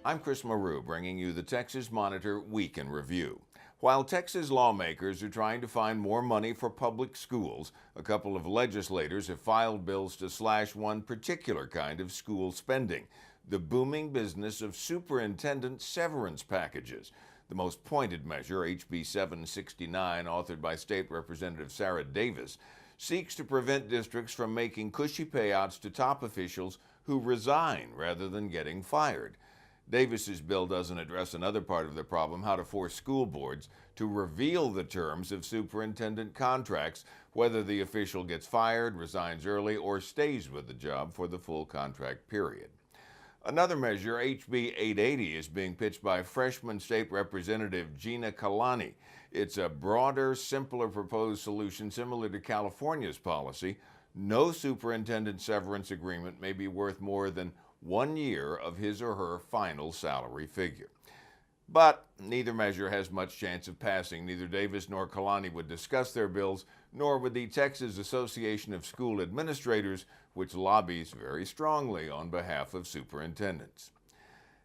I'm Chris Maru, bringing you the Texas Monitor Week in Review. While Texas lawmakers are trying to find more money for public schools, a couple of legislators have filed bills to slash one particular kind of school spending, the booming business of superintendent severance packages. The most pointed measure, HB 769, authored by State Representative Sarah Davis, seeks to prevent districts from making cushy payouts to top officials who resign rather than getting fired. Davis's bill doesn't address another part of the problem, how to force school boards to reveal the terms of superintendent contracts, whether the official gets fired, resigns early, or stays with the job for the full contract period. Another measure, HB 880, is being pitched by freshman State Representative Gina Kalani. It's a broader, simpler proposed solution similar to California's policy. No superintendent severance agreement may be worth more than 1 year of his or her final salary figure. But neither measure has much chance of passing. Neither Davis nor Kalani would discuss their bills, nor would the Texas Association of School Administrators, which lobbies very strongly on behalf of superintendents.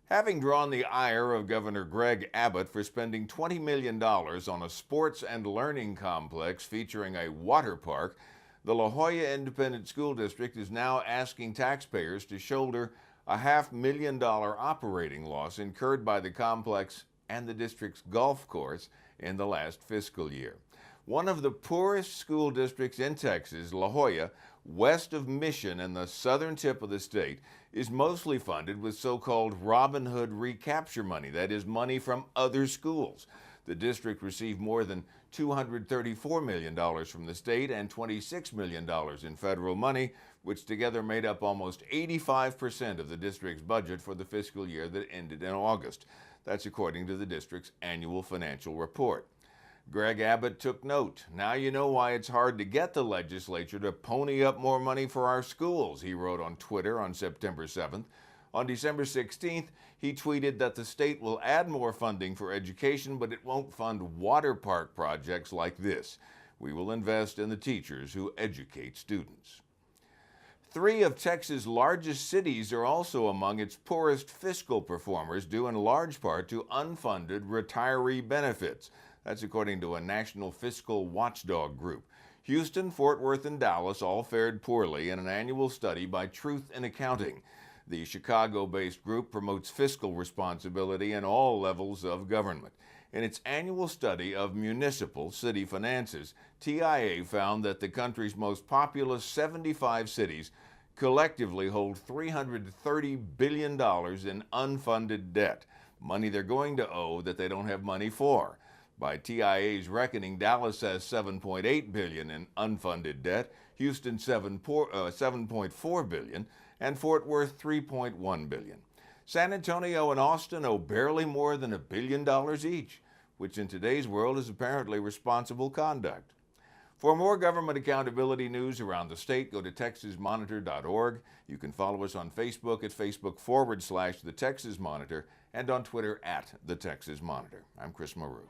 Having drawn the ire of Governor Greg Abbott for spending $20 million on a sports and learning complex featuring a water park, the La Jolla Independent School District is now asking taxpayers to shoulder a $500,000 operating loss incurred by the complex and the district's golf course in the last fiscal year. One of the poorest school districts in Texas, La Jolla, west of Mission and the southern tip of the state, is mostly funded with so-called Robin Hood recapture money, that is, money from other schools. The district received more than $234 million from the state and $26 million in federal money, which together made up almost 85% of the district's budget for the fiscal year that ended in August. That's according to the district's annual financial report. Greg Abbott took note. Now you know why it's hard to get the legislature to pony up more money for our schools, he wrote on Twitter on September 7th. On December 16th, he tweeted that the state will add more funding for education, but it won't fund water park projects like this. We will invest in the teachers who educate students. 3 of Texas' largest cities are also among its poorest fiscal performers, due in large part to unfunded retiree benefits. That's according to a national fiscal watchdog group. Houston, Fort Worth, and Dallas all fared poorly in an annual study by Truth in Accounting. The Chicago-based group promotes fiscal responsibility in all levels of government. In its annual study of municipal city finances, TIA found that the country's most populous 75 cities collectively hold $330 billion in unfunded debt, money they're going to owe that they don't have money for. By TIA's reckoning, Dallas has $7.8 billion in unfunded debt, Houston $7.4 billion, and Fort Worth $3.1 billion. San Antonio and Austin owe barely more than $1 billion each, which in today's world is apparently responsible conduct. For more government accountability news around the state, go to texasmonitor.org. You can follow us on Facebook at Facebook.com/The Texas Monitor and on Twitter @The Texas Monitor. I'm Chris Maru.